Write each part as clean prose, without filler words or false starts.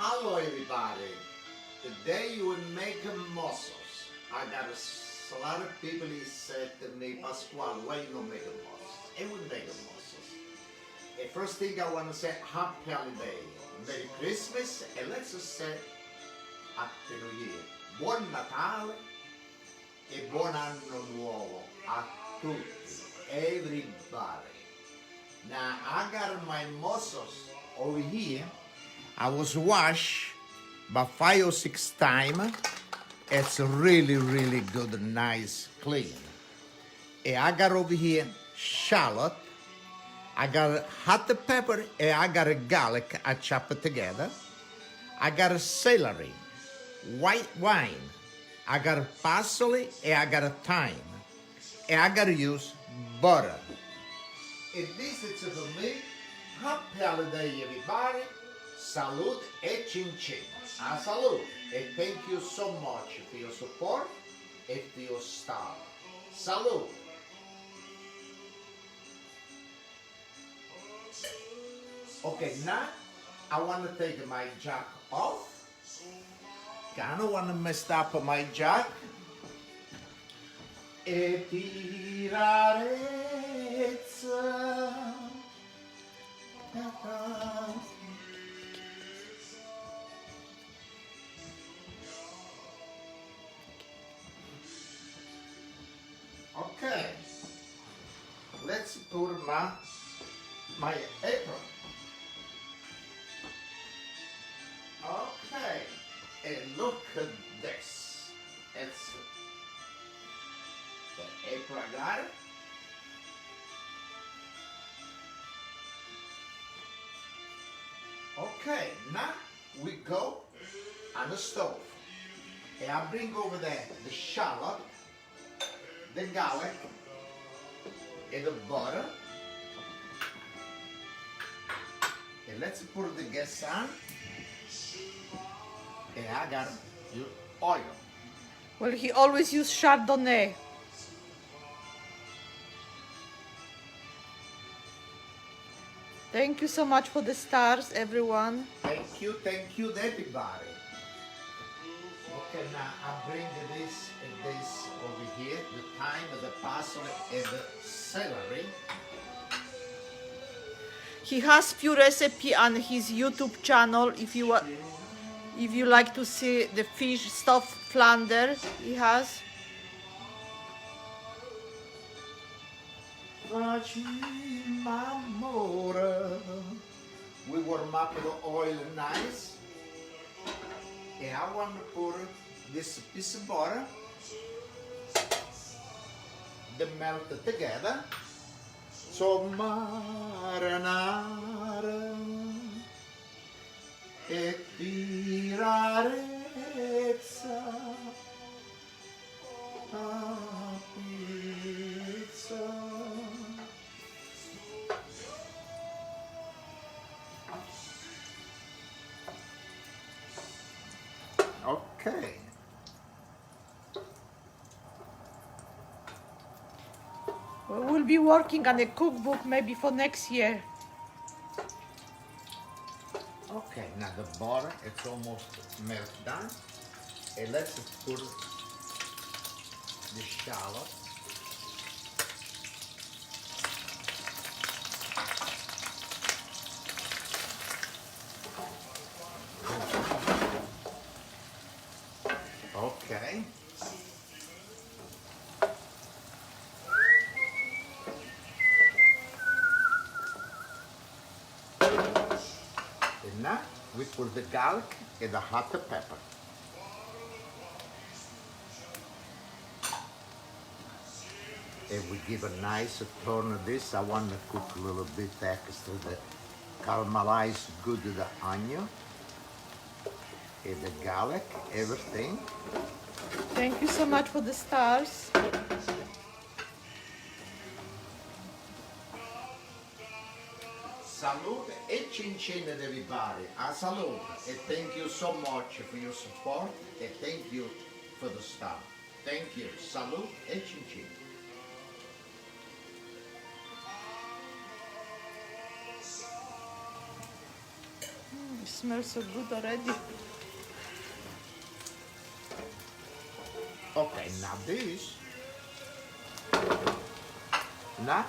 Hello everybody. Today we make mussels. I got a lot of people said to me, Pasquale, why you don't make mussels? I will make mussels. First thing I want to say, happy holiday, Merry Christmas, and let's just say Happy New Year. Buon Natale e buon anno nuovo a tutti, everybody. Now I got my mussels over here. I was washed about 5 or 6 times. It's really good, nice, clean. And I got over here shallot. I got hot pepper and I got a garlic I chop it together. I got a celery, white wine. I got a parsley and I got a thyme. And I got to use butter. And this is for me. Happy holiday, everybody. Salud e chin chin. A salud. And thank you so much for your support and for your star. Salud. Okay, now I want to take my jack off. I don't want to mess up my jack. E tirarezza. Okay, let's put my apron. Okay, and look at this. It's the apron I got it. Okay, now we go on the stove. And I bring over there the shallot, the garlic, and the butter. And let's put the gas on. And I got your oil. Well, he always used Chardonnay. Thank you so much for the stars, everyone. Thank you, everybody. Okay, now I bring this and this over here, the thyme, the parsley, and the celery. He has few recipes on his YouTube channel. If you like to see the fish stuffed flounder, he has. We warm up the oil nice. And I want to put this piece of butter, they melt it together. So marinare e tirarezza a pizza. Okay. We'll be working on a cookbook maybe for next year. Okay, now the butter, it's almost melted down. And let's put the shallot. Okay. And now we put the garlic and the hot pepper. And we give a nice turn of this. I want to cook a little bit extra to caramelize good the onion and the garlic, everything. Thank you so much for the stars. Salute e chin chin everybody. A salute. And thank you so much for your support. And thank you for the stuff. Thank you. Salute e chin chin. smells so good already. Okay, now this. Now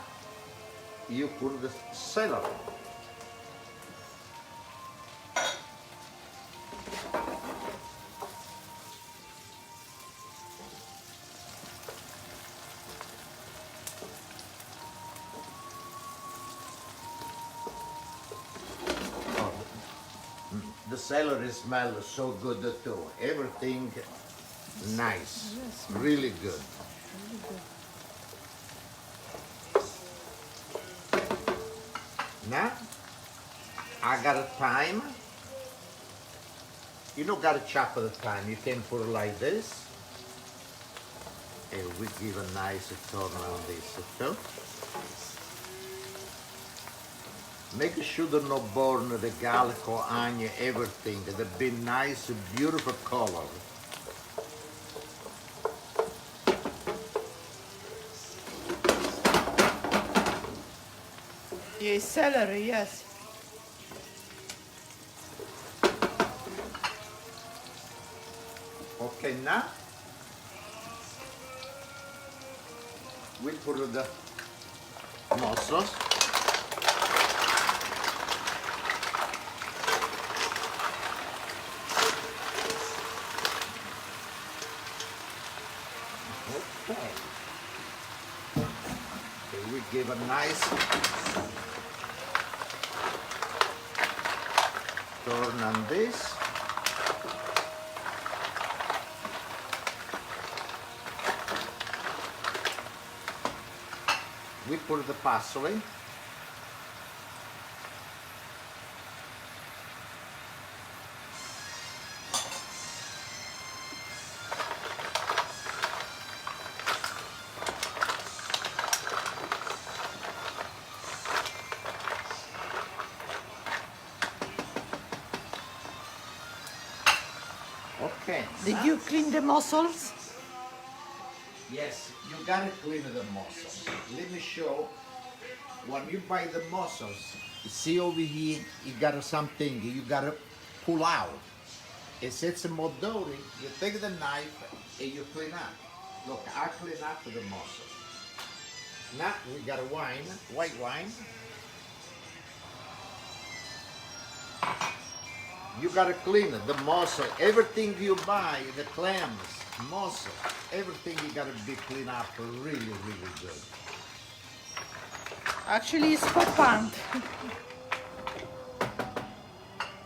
you put the celery. The celery smells so good too. Everything nice, Yes, really good. really good. Now I got a thyme. You don't gotta chop the thyme. You can put it like this, and we give a nice turn on this too. Make sure to not burn the garlic or onion, everything. It'll be nice, beautiful color. Yes, celery, yes. Okay, now we put the mussels. Okay. Okay, we give a nice turn on this. We put the parsley. Okay. Did you clean the mussels? Yes, you gotta clean the mussels. Let me show. When you buy the mussels, you see over here, you got something you gotta pull out. It sets more dirty. You take the knife and you clean up. Look, I clean up the mussels. Now we got a wine, white wine. You gotta clean it, the mussel, everything you buy, the clams, mussel, everything you gotta be cleaned up really, really good. Actually, it's for pound.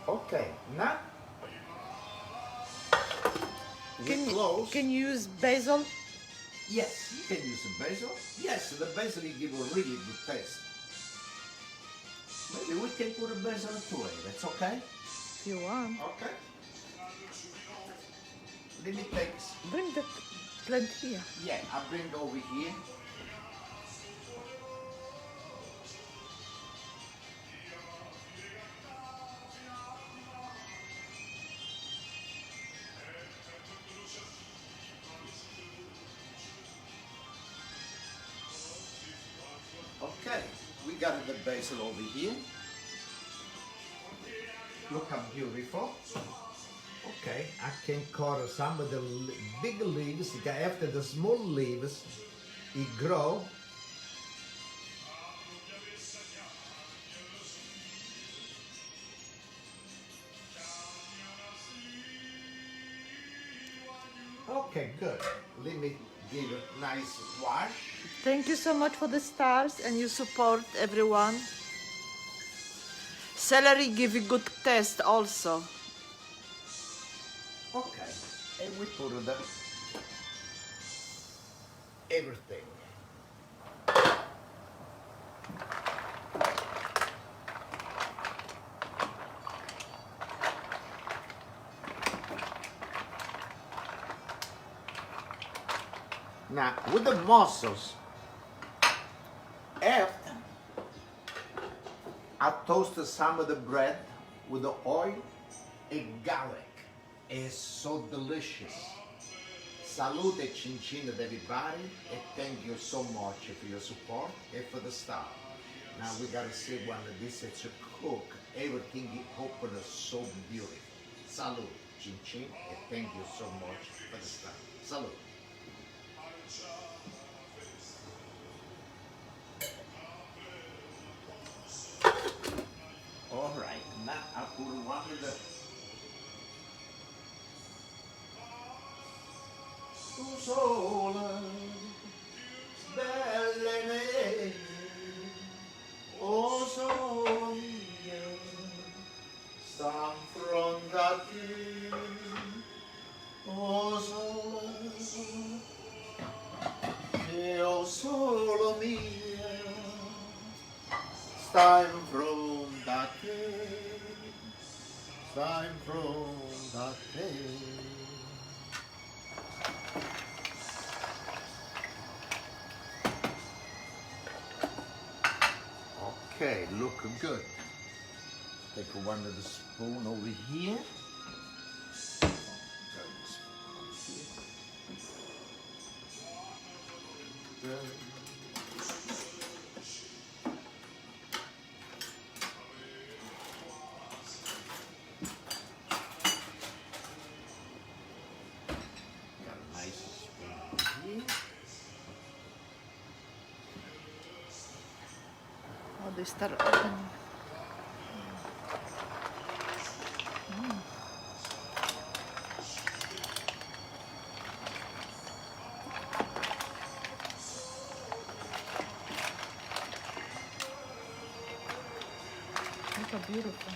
Okay, now we close. Can you use basil? Yes, you can use the basil. Yes, the basil will give a really good taste. Maybe we can put a basil to it, that's okay? If you want. Okay. Let me take, Bring the plant here. yeah, I bring over here. Okay, we got the basil over here. Look how beautiful. Okay, I can cut some of the big leaves. After the small leaves, it grow. Okay, good. Let me give a nice wash. Thank you so much for the stars and you support everyone. Celery give a good taste also. Okay, and we put the everything. Now, with the mussels, after I toasted some of the bread with the oil and garlic. It's so delicious. Salute e cincin ad everybody, and thank you so much for your support and for the stuff. Now we gotta see when this is cooked. everything he opened so beautiful. Salud, chin chin, and thank you so much for the stuff. Salud. All right, now I put one of the tu sola, belle, oh solo mia, sta fronte a te, oh sola, io solo mia, sta in fronte a te, sta in fronte a te. Okay, look good. Take one of the spoon over here. Got a nice spoon here. Oh, they start opening. Look how beautiful.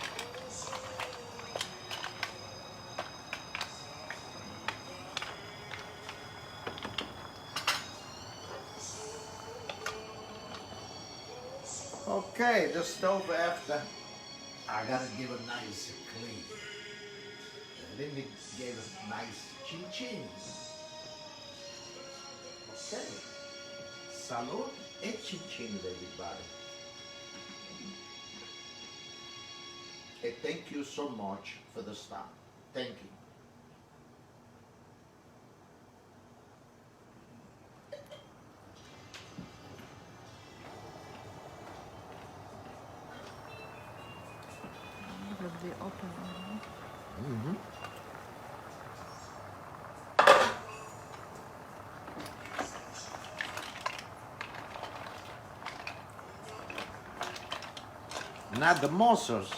Okay, the stove after, I gotta give a nice clean. Let me give a nice chin chin. Okay. Salud e chin chin, everybody. And thank you so much for the stuff. Thank you. Look at the opening. Mm-hmm. Now the mussels,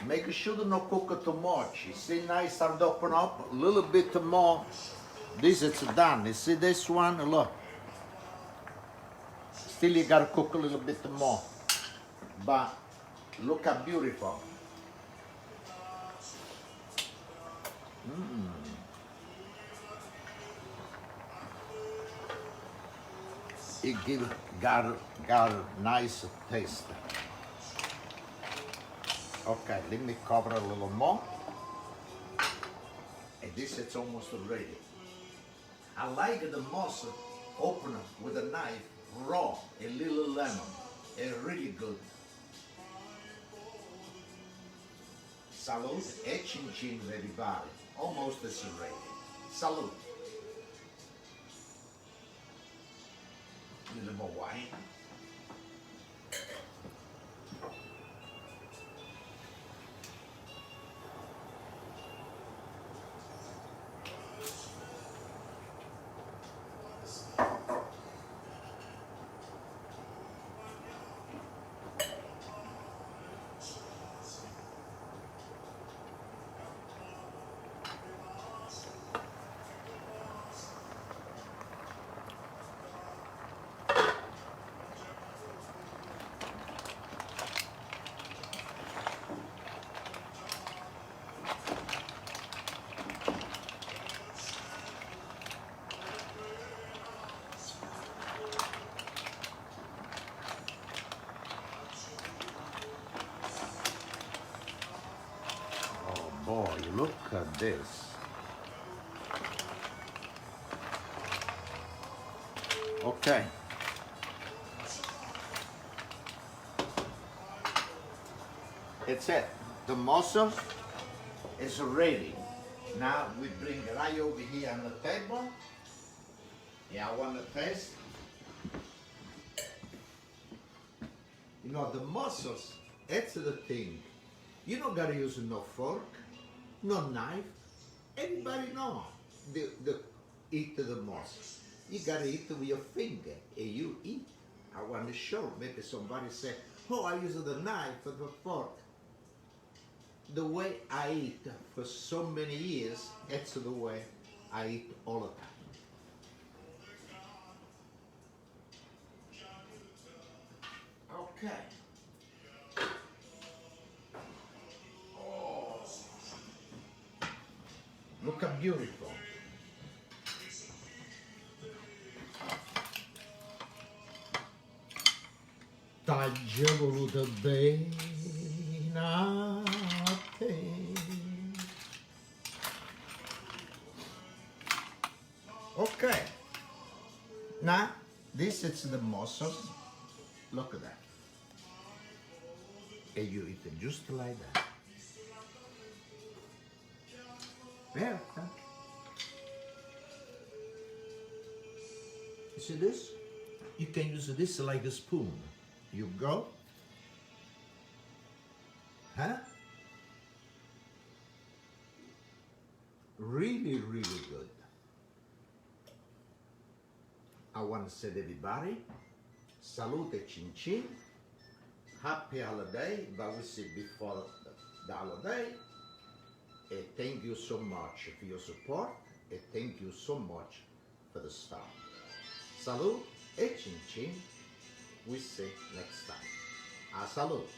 make sure to not cook it too much. You see, now it start to open up a little bit more. This is done. You see this one? Look. Still you gotta cook a little bit more. But look how beautiful. It got a nice taste. Okay, let me cover a little more. And this is almost ready. I like the mussel open with a knife, raw, a little lemon. It's really good. Salud e chin chin, everybody. Almost as ready. Salud. A little more wine. Boy, look at this. Okay. It's it. The mussel is ready. Now we bring it right over here on the table. Yeah, I want to taste. You know, the mussels, it's the thing. You don't gotta use no fork, no knife. Everybody know the eat the mussels. You gotta eat with your finger and you eat. I want to show. Maybe somebody say, oh, I use the knife or the fork. The way I eat for so many years, that's the way I eat all the time. Okay. Oh, look how beautiful. T'aggio voluto bene a te. Okay. Now, this is the mussels. Look at that. And you eat it just like that. Perfect. You see this? You can use this like a spoon. You go. Huh? Really, really good. I want to say to everybody, salute chin chin, happy holiday, but we see before the holiday. And thank you so much for your support, and thank you so much for the stuff. Salute e chin chin. We see next time. A salute.